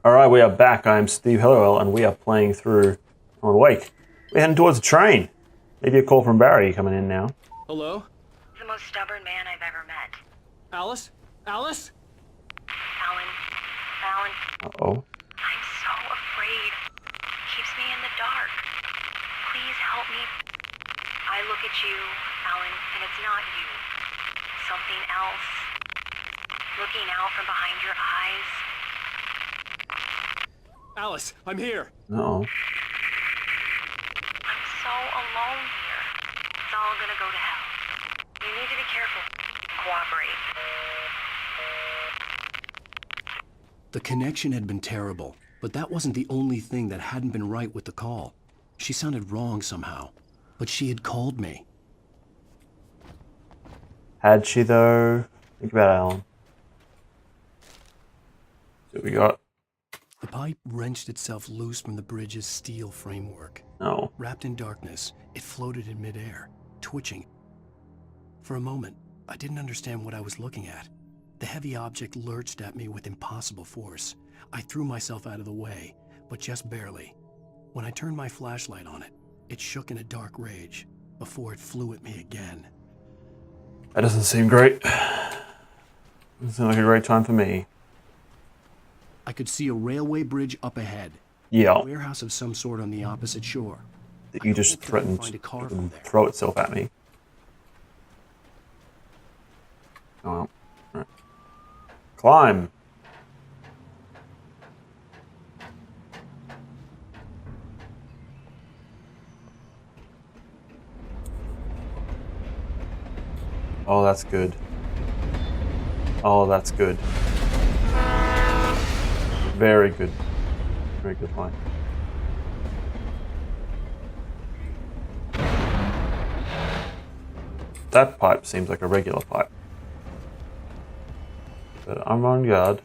Alright, we are back. I'm Steve Hillowell, and we are playing through... I'm awake. We're heading towards a train. Maybe a call from Barry coming in now. Hello? The most stubborn man I've ever met. Alice? Alice? Alan. Alan. Uh-oh. I'm so afraid. Keeps me in the dark. Please help me. I look at you, Alan, and it's not you. Something else. Looking out from behind your eyes. Alice, I'm here. Uh-oh. I'm so alone here. It's all gonna go to hell. You need to be careful. Cooperate. The connection had been terrible, but that wasn't the only thing that hadn't been right with the call. She sounded wrong somehow, but she had called me. Had she, though? Think about it, Alan. So we got... The pipe wrenched itself loose from the bridge's steel framework. No. Wrapped in darkness, it floated in midair, twitching. For a moment, I didn't understand what I was looking at. The heavy object lurched at me with impossible force. I threw myself out of the way, but just barely. When I turned my flashlight on it, it shook in a dark rage before it flew at me again. That doesn't seem great. Doesn't seem like a great time for me. I could see a railway bridge up ahead. Yeah. A warehouse of some sort on the opposite shore. That you just threatened to throw itself at me. Oh, well. Right. Climb. Oh, that's good. Oh, that's good. Very good. Very good line. That pipe seems like a regular pipe. But I'm on guard.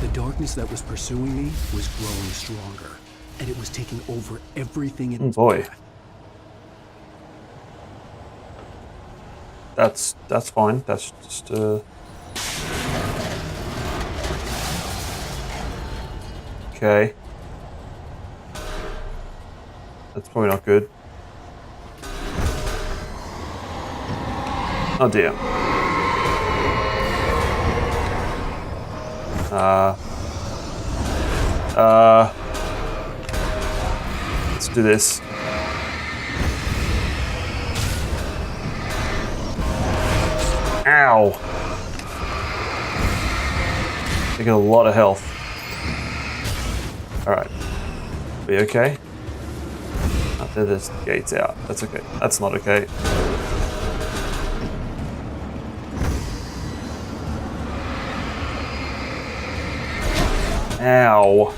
The darkness that was pursuing me was growing stronger, and it was taking over everything in its Boy. path. That's fine. That's just okay. That's probably not good. Oh dear. Let's do this. Ow! Taking a lot of health. Alright. Be okay? Oh, there's gates out. That's okay. That's not okay. Ow.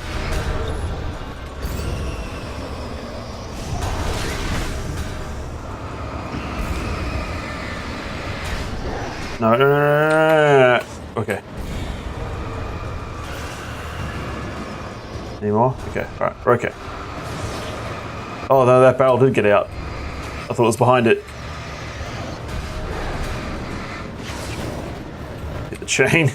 No. Okay. Any more? Okay, alright, we're okay. Oh no, that barrel did get out. I thought it was behind it. Hit the chain.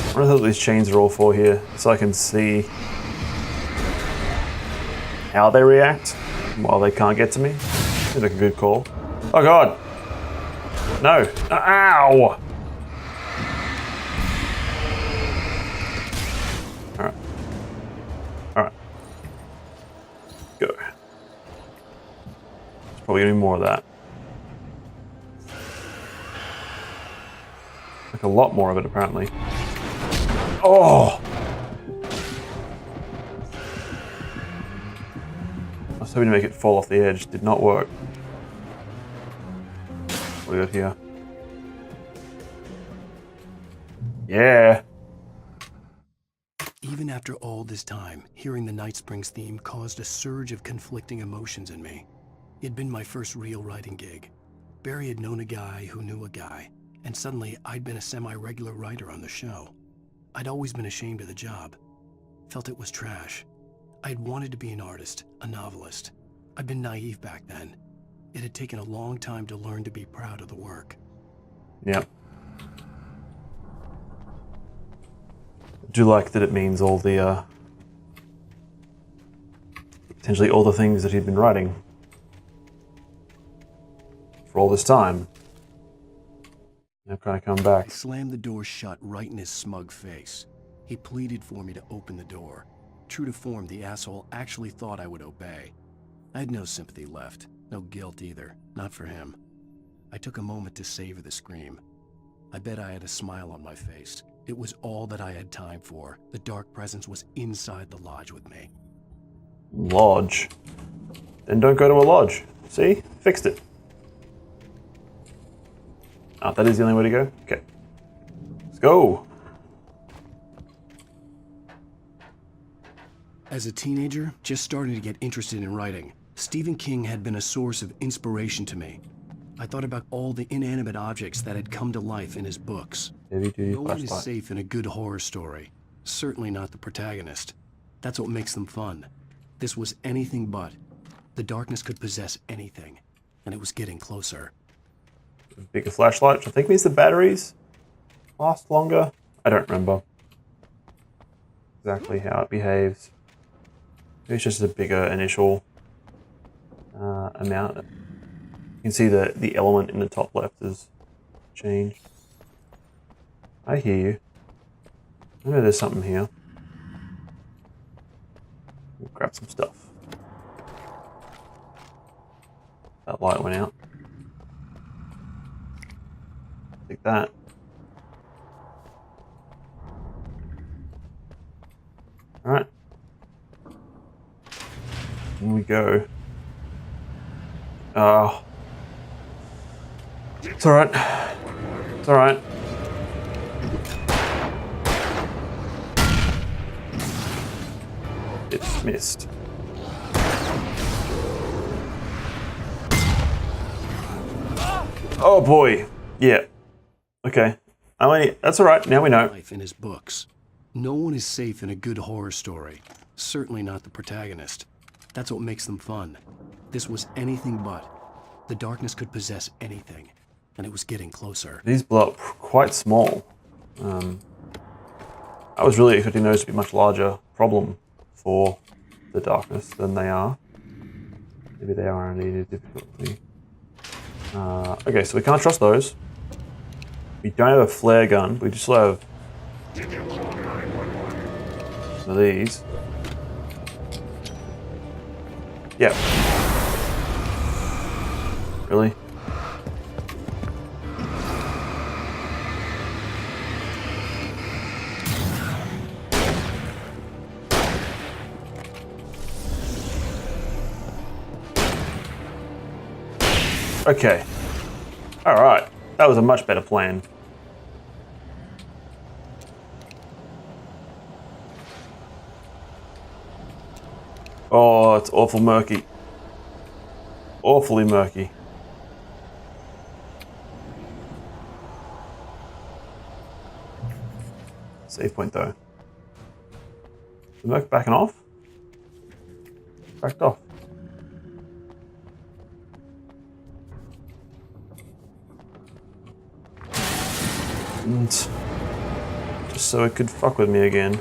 I wonder what these chains are all for here, so I can see how they react while they can't get to me. Seems like a good call. Oh god! No! Ow! Alright. Alright. Go. There's probably gonna be more of that. Like a lot more of it, apparently. Oh! I was hoping to make it fall off the edge. Did not work. What do we got here? Yeah! Even after all this time, hearing the Night Springs theme caused a surge of conflicting emotions in me. It had been my first real writing gig. Barry had known a guy who knew a guy, and suddenly I'd been a semi-regular writer on the show. I'd always been ashamed of the job. Felt it was trash. I'd wanted to be an artist, a novelist. I'd been naive back then. It had taken a long time to learn to be proud of the work. Yep. do like that it means all the, potentially all the things that he'd been writing for all this time. Now can I come I back? slammed the door shut right in his smug face. He pleaded for me to open the door. True to form, the asshole actually thought I would obey. I had no sympathy left, no guilt either, not for him. I took a moment to savor the scream. I bet I had a smile on my face. It was all that I had time for. The dark presence was inside the lodge with me. Lodge. Then don't go to a lodge. See? Fixed it. Ah, that is the only way to go? Okay. Let's go. As a teenager, just starting to get interested in writing, Stephen King had been a source of inspiration to me. I thought about all the inanimate objects that had come to life in his books. Heavy-duty No one is flashlight. safe in a good horror story. Certainly not the protagonist. That's what makes them fun. This was anything but. The darkness could possess anything, and it was getting closer. Bigger flashlight, which I think means the batteries last longer. I don't remember exactly how it behaves. Maybe it's just a bigger initial amount. You can see the element in the top left has changed. I hear you. I know there's something here. We'll grab some stuff. That light went out. Take that. Alright. Here we go. Oh. It's alright. It's alright. It's missed. Oh boy. Yeah. Okay. That's alright. Now we know. Life in his books. No one is safe in a good horror story. Certainly not the protagonist. That's what makes them fun. This was anything but. The darkness could possess anything, and it was getting closer. These blow up quite small. I was really expecting those to be a much larger problem for the darkness than they are. Maybe they are indeed a difficulty. Okay, so we can't trust those. We don't have a flare gun. We just have some of these. Yeah. Really? Okay. Alright. That was a much better plan. Oh, it's awful murky. Awfully murky. Save point though. The murk backing off? Backed off. And just so it could fuck with me again.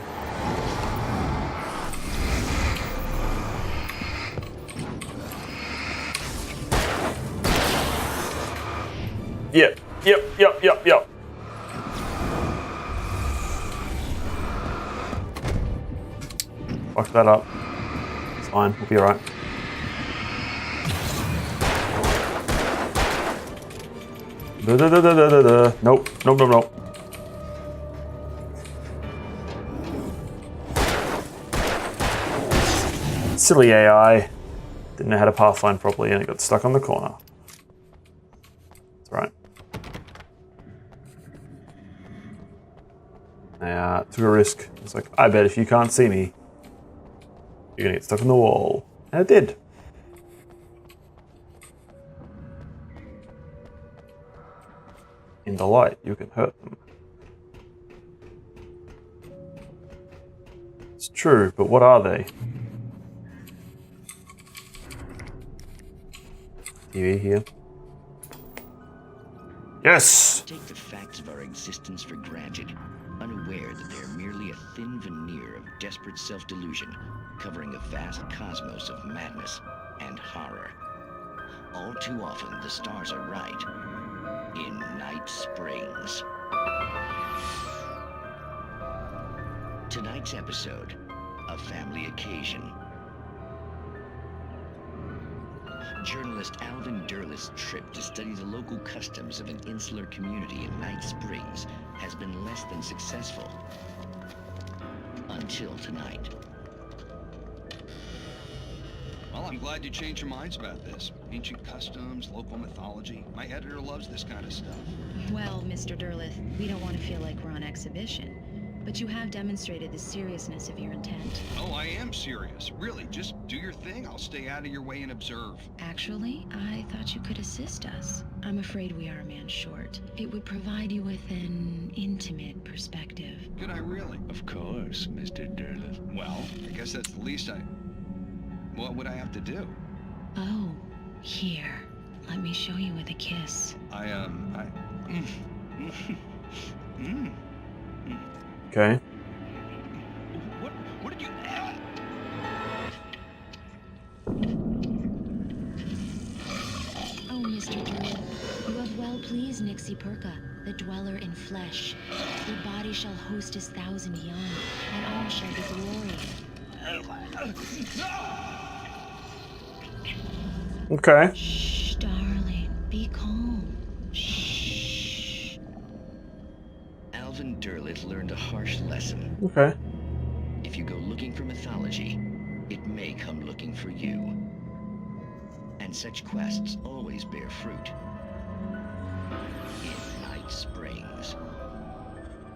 Yep. Fuck that up. It's fine, we'll be alright. Nope. Silly AI. Didn't know how to pathfind properly and it got stuck on the corner. That's right. Yeah, took a risk. It's like, I bet if you can't see me, you're gonna get stuck on the wall. And it did. In the light, you can hurt them. It's true, but what are they? TV here. Yes! Take the facts of our existence for granted, unaware aware that they're merely a thin veneer of desperate self-delusion, covering a vast cosmos of madness and horror. All too often, the stars are right. In Night Springs. Tonight's episode, a family occasion. Journalist Alvin Derleth's trip to study the local customs of an insular community in Night Springs has been less than successful. Until tonight. Well, I'm glad you changed your minds about this. Ancient customs, local mythology. My editor loves this kind of stuff. Well, Mr. Derleth, we don't want to feel like we're on exhibition, but you have demonstrated the seriousness of your intent. Oh, I am serious. Really, just do your thing. I'll stay out of your way and observe. Actually, I thought you could assist us. I'm afraid we are a man short. It would provide you with an intimate perspective. Could I really? Of course, Mr. Derleth. Well, I guess that's the least What would I have to do? Oh, here. Let me show you with a kiss. Okay. What did you... Oh, Mr. Derleth, you have well pleased Nixie Perka, the dweller in flesh. Your body shall host his 1,000 young, and all shall be glory. Okay. Shh, darling, be calm. Shh. Alvin Derleth learned a harsh lesson. Okay. If you go looking for mythology, it may come looking for you. And such quests always bear fruit. In Night Springs.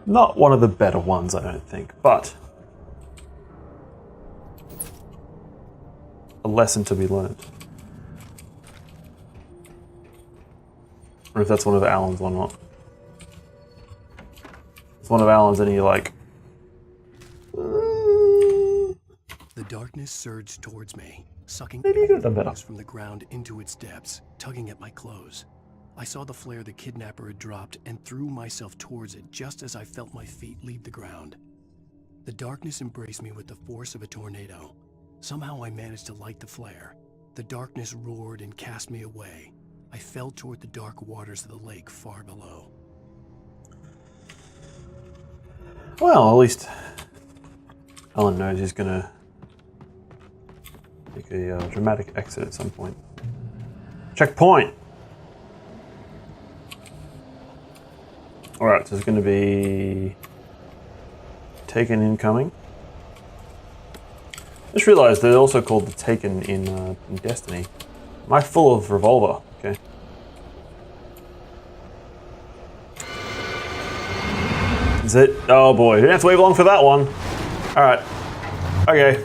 Not one of the better ones, I don't think, but a lesson to be learned. Or if that's one of Alan's or not. It's one of Alan's and you're like... The darkness surged towards me, sucking Maybe you could have done better. from the ground into its depths, tugging at my clothes. I saw the flare the kidnapper had dropped and threw myself towards it just as I felt my feet leave the ground. The darkness embraced me with the force of a tornado. Somehow I managed to light the flare. The darkness roared and cast me away. I fell toward the dark waters of the lake far below. Well, at least Alan knows he's gonna make a dramatic exit at some point. Checkpoint! Alright, so it's gonna be Taken incoming. Just realized they're also called the Taken in Destiny. Am I full of revolver? Okay. Is it? Oh boy, didn't have to wait long for that one. Alright. Okay.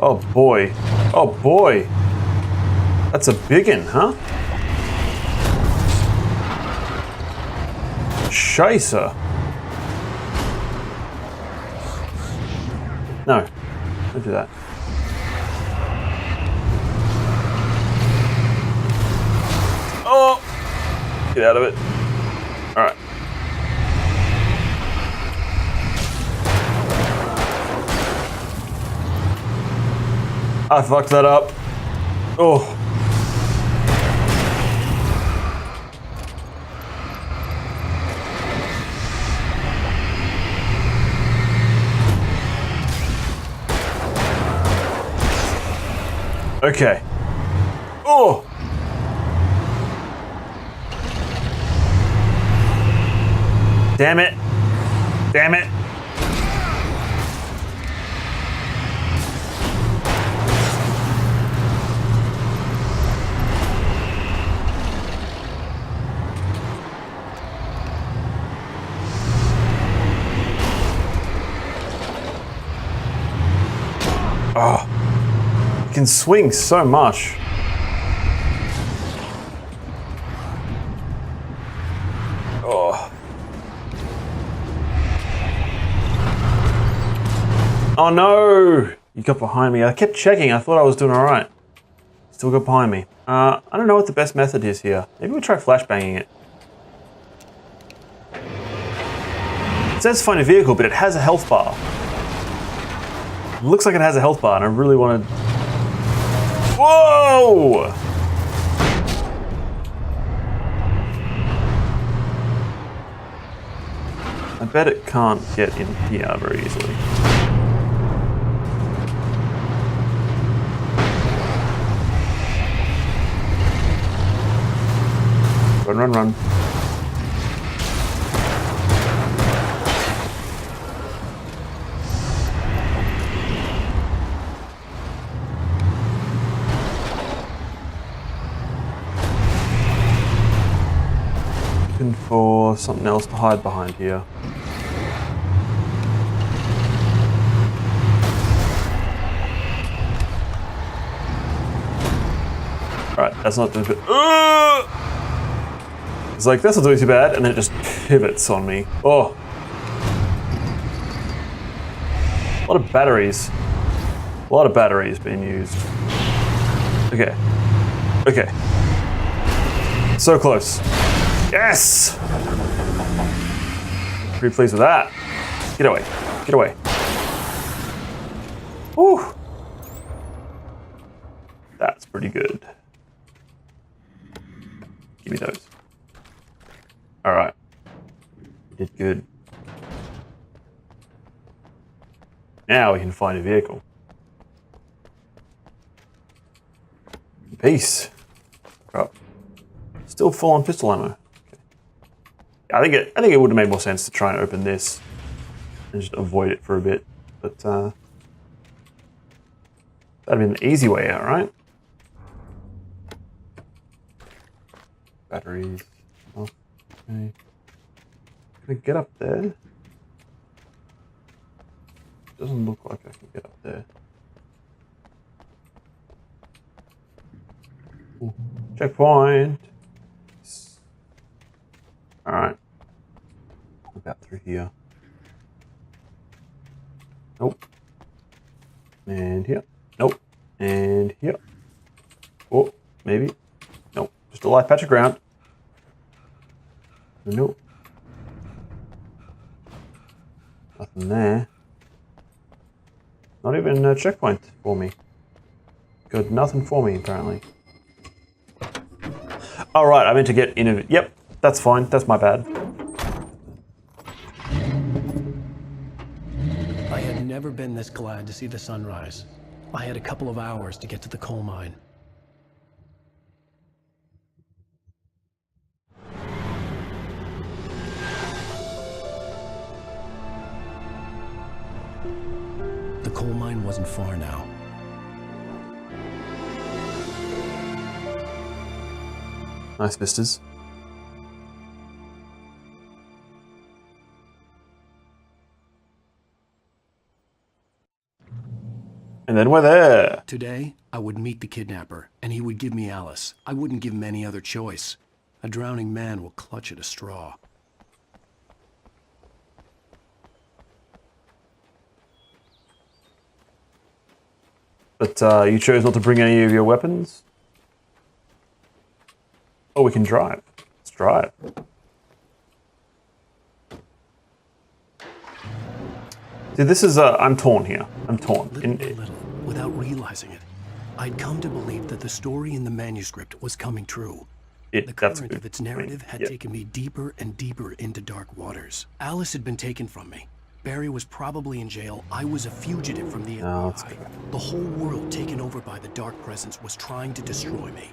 Oh boy. Oh boy. That's a biggin, huh? Scheisse. No. Don't do that. Oh! Get out of it. Alright. I fucked that up. Oh. Okay. Oh. Damn it. Damn it. Oh, you can swing so much. Oh. Oh no! You got behind me. I kept checking. I thought I was doing all right. Still got behind me. I don't know what the best method is here. Maybe we'll try flashbanging it. says find a vehicle, but it has a health bar. It looks like it has a health bar, and I really want to... Whoa! I bet it can't get in here very easily. Run, run, run. Looking for something else to hide behind here. Alright, that's not doing good. It's like, that's not doing too bad, and then it just pivots on me. Oh. A lot of batteries. A lot of batteries being used. Okay. Okay. So close. Yes! Pretty pleased with that. Get away. Get away. Whew. That's pretty good. Give me those. Alright. Did good. Now we can find a vehicle. Peace. Crap. Still full on pistol ammo. Okay. I think it would have made more sense to try and open this and just avoid it for a bit. But that'd have been the easy way out, right? Batteries. Oh, okay. Can I get up there? Doesn't look like I can get up there. Ooh. Checkpoint. Alright. About through here. Nope. And here. Nope. And here. Oh, maybe. Nope. Just a light patch of ground. Nope. Nothing there. Not even a checkpoint for me. Got nothing for me, apparently. All right, I meant to get in a... Yep, that's fine. That's my bad. I had never been this glad to see the sunrise. I had a couple of hours to get to the coal mine. The coal mine wasn't far now. Nice vistas. And then we're there. Today, I would meet the kidnapper, and he would give me Alice. I wouldn't give him any other choice. A drowning man will clutch at a straw. But you chose not to bring any of your weapons? Oh, we can drive. Let's drive. See, this is, I'm torn here. I'm torn. Little by little, without realizing it, I'd come to believe that the story in the manuscript was coming true. The current of its narrative had taken me deeper and deeper into dark waters. Alice had been taken from me. Barry was probably in jail. I was a fugitive from the FBI. The whole world taken over by the dark presence was trying to destroy me.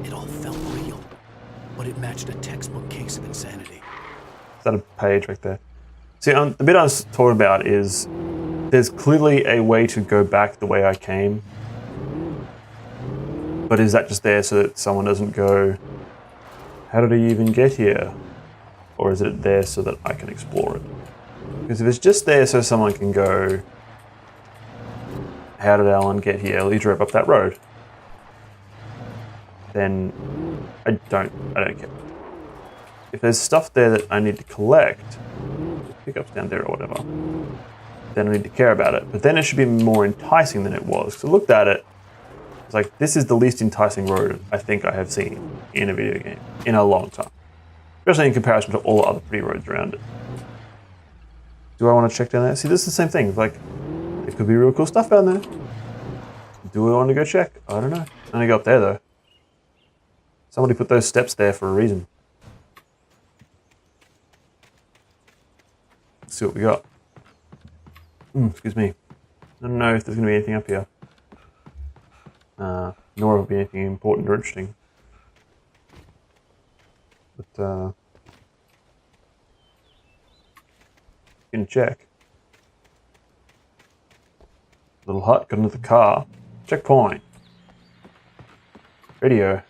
It all felt real, but it matched a textbook case of insanity. Is that a page right there? See, the bit I was talking about is there's clearly a way to go back the way I came, but is that just there so that someone doesn't go, how did he even get here? Or is it there so that I can explore it? Because if it's just there so someone can go, how did Alan get here? Well, he drove up that road. Then I don't care. If there's stuff there that I need to collect, pickups down there or whatever, then I need to care about it. But then it should be more enticing than it was. So I looked at it, it's like, this is the least enticing road I think I have seen in a video game in a long time. Especially in comparison to all the other pretty roads around it. Do I want to check down there? See, this is the same thing. Like, there could be real cool stuff down there. Do I want to go check? I don't know. I'm gonna go up there though. Somebody put those steps there for a reason. Let's see what we got. Excuse me. I don't know if there's gonna be anything up here. Nor will be anything important or interesting. But you can check. Little hut, got into the car. Checkpoint. Radio.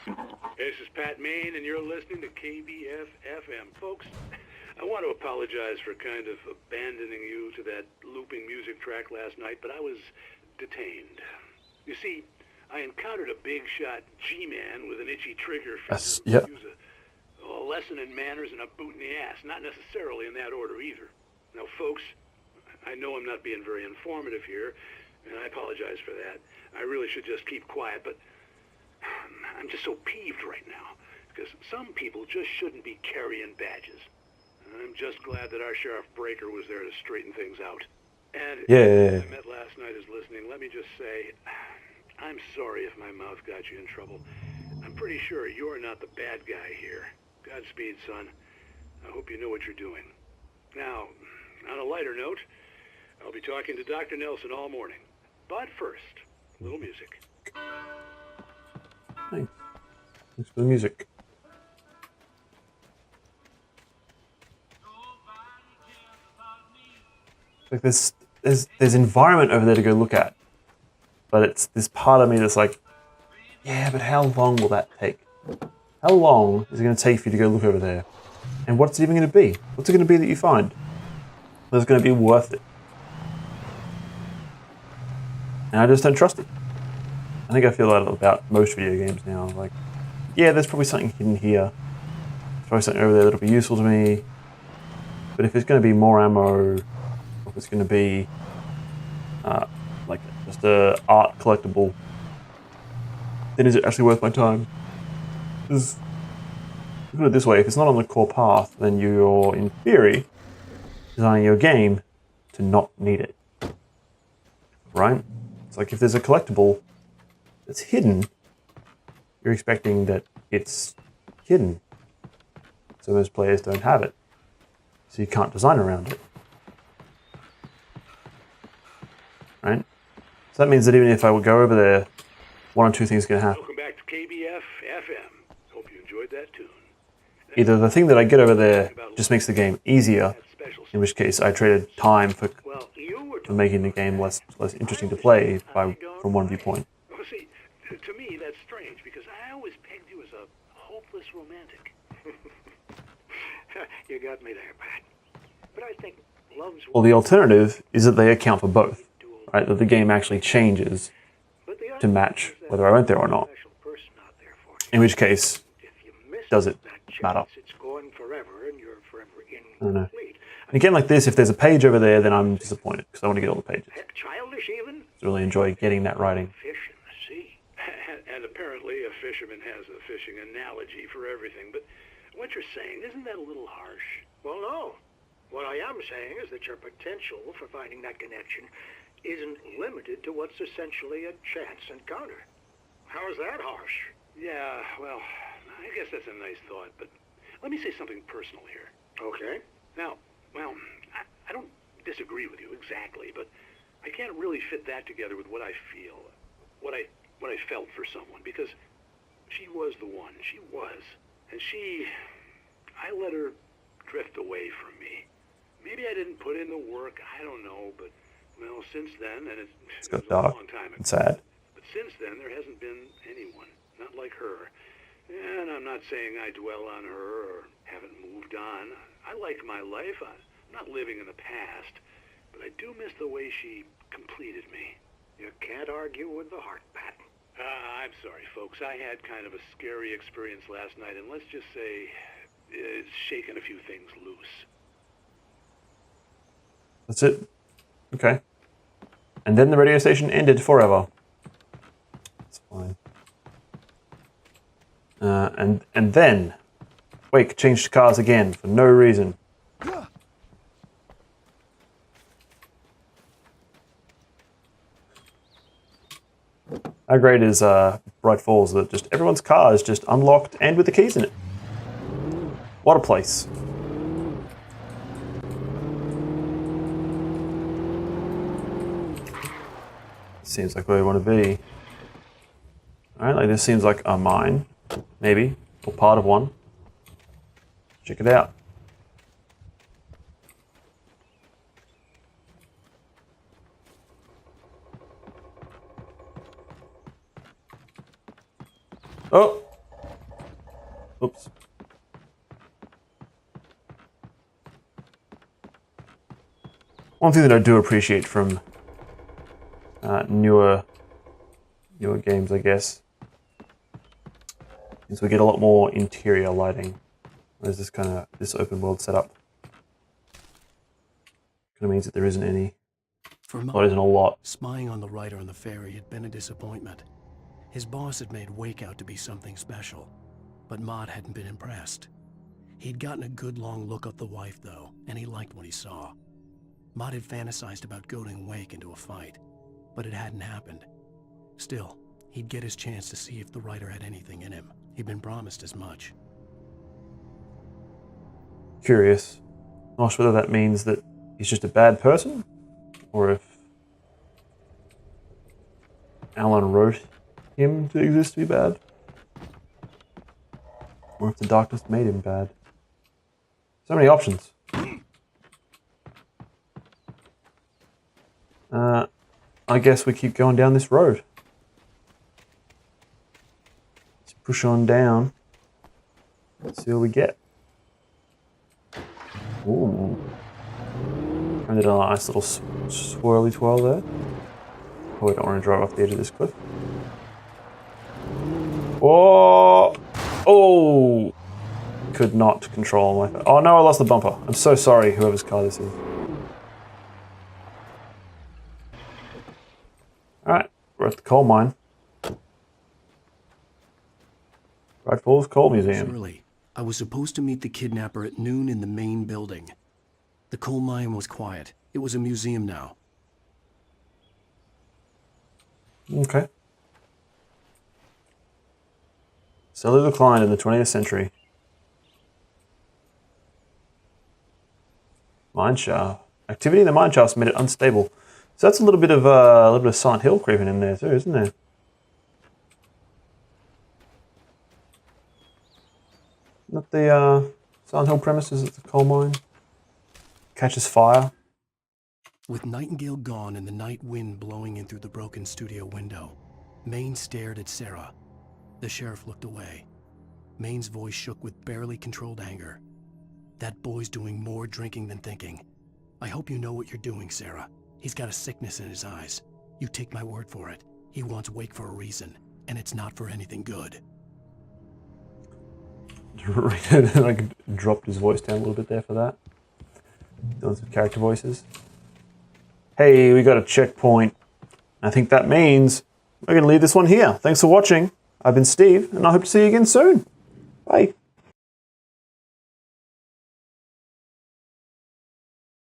This is Pat Main, and you're listening to KBF FM. Folks, I want to apologize for kind of abandoning you to that looping music track last night, but I was detained. You see, I encountered a big shot G-man with an itchy trigger finger Yep. who used a lesson in manners and a boot in the ass, not necessarily in that order either. Now, folks, I know I'm not being very informative here, and I apologize for that. I really should just keep quiet, but I'm just so peeved right now, because some people just shouldn't be carrying badges. And I'm just glad that our Sheriff Breaker was there to straighten things out. And Yeah. I met last night is listening. Let me just say, I'm sorry if my mouth got you in trouble. I'm pretty sure you're not the bad guy here. Godspeed, son. I hope you know what you're doing. Now, on a lighter note, I'll be talking to Dr. Nelson all morning. But first, a little music. Thanks. Thanks for the music. Like there's environment over there to go look at, but it's this part of me that's like, yeah, but how long will that take? How long is it going to take for you to go look over there? And what's it even going to be? What's it going to be that you find that's going to be worth it? And I just don't trust it. I think I feel that about most video games now. Like, yeah, there's probably something hidden here. There's probably something over there that'll be useful to me. But if it's going to be more ammo, or if it's going to be like just a art collectible, then is it actually worth my time? Because, put it this way, if it's not on the core path, then you're, in theory, designing your game to not need it. Right? It's like if there's a collectible that's hidden, you're expecting that it's hidden. So most players don't have it. So you can't design around it. Right? So that means that even if I would go over there, one or two things are going to happen. Welcome back to KBF FM. Hope you enjoyed that tune. Either the thing that I get over there just makes the game easier, in which case I traded time for making the game less interesting to play from one viewpoint. Well, see, to me that's strange because I always pegged you as a hopeless romantic. You got me there, Pat. But I think love's... Well, the alternative is that they account for both, right? That the game actually changes to match whether I went there or not. In which case, does it matter? I don't know. And again, like this, if there's a page over there, then I'm disappointed because I want to get all the pages. Childish even? I really enjoy getting that writing. Fish in the sea. And apparently a fisherman has a fishing analogy for everything. But what you're saying, isn't that a little harsh? Well, no. What I am saying is that your potential for finding that connection isn't limited to what's essentially a chance encounter. How is that harsh? Yeah, well, I guess that's a nice thought, but let me say something personal here. Okay. Now, well, I don't disagree with you exactly, but I can't really fit that together with what I feel, what I felt for someone, because she was the one. She was. And I let her drift away from me. Maybe I didn't put in the work, I don't know, but, well, since then, and It's it got was dark a long time ago. and sad. But since then, there hasn't been anyone, not like her. And I'm not saying I dwell on her or haven't moved on. I like my life. I'm not living in the past, but I do miss the way she completed me. You can't argue with the heart, Pat. I'm sorry, folks. I had kind of a scary experience last night, and let's just say it's shaken a few things loose. That's it. Okay. And then the radio station ended forever. That's fine. And then Wake changed cars again for no reason. How great is Bright Falls that just everyone's car is just unlocked and with the keys in it? What a place. Seems like where we want to be. Alright, like this seems like a mine, maybe, or part of one. Check it out. Oh! Oops. One thing that I do appreciate from newer games, I guess, is we get a lot more interior lighting. There's this open world setup. Kind of means that there isn't any. Well, there isn't a lot. Spying on the writer on the ferry had been a disappointment. His boss had made Wake out to be something special, but Mott hadn't been impressed. He'd gotten a good long look at the wife, though, and he liked what he saw. Mott had fantasized about goading Wake into a fight, but it hadn't happened. Still, he'd get his chance to see if the writer had anything in him. He'd been promised as much. Curious. Not sure whether that means that he's just a bad person, or if Alan wrote him to exist to be bad, or if the darkness made him bad. So many options. I guess we keep going down this road. Let's push on down. Let's see what we get. Ooh. I did a nice little swirly twirl there. Probably don't want to drive off the edge of this cliff. Oh! Oh! Could not control my... Oh no, I lost the bumper. I'm so sorry, whoever's car this is. Alright, we're at the coal mine. Bright Falls Coal Museum. Surely, I was supposed to meet the kidnapper at noon in the main building. The coal mine was quiet. It was a museum now. Okay. Slowly declined in the 20th century. Mine shaft. Activity in the mine shafts made it unstable. So that's a little bit of Silent Hill creeping in there too, isn't there? Not the Silent Hill premises at the coal mine. Catches fire. With Nightingale gone and the night wind blowing in through the broken studio window, Maine stared at Sarah. The sheriff looked away. Maine's voice shook with barely controlled anger. That boy's doing more drinking than thinking. I hope you know what you're doing, Sarah. He's got a sickness in his eyes. You take my word for it. He wants Wake for a reason, and it's not for anything good. Like dropped his voice down a little bit there for that. Doing some character voices. Hey, we got a checkpoint. I think that means we're going to leave this one here. Thanks for watching. I've been Steve, and I hope to see you again soon. Bye.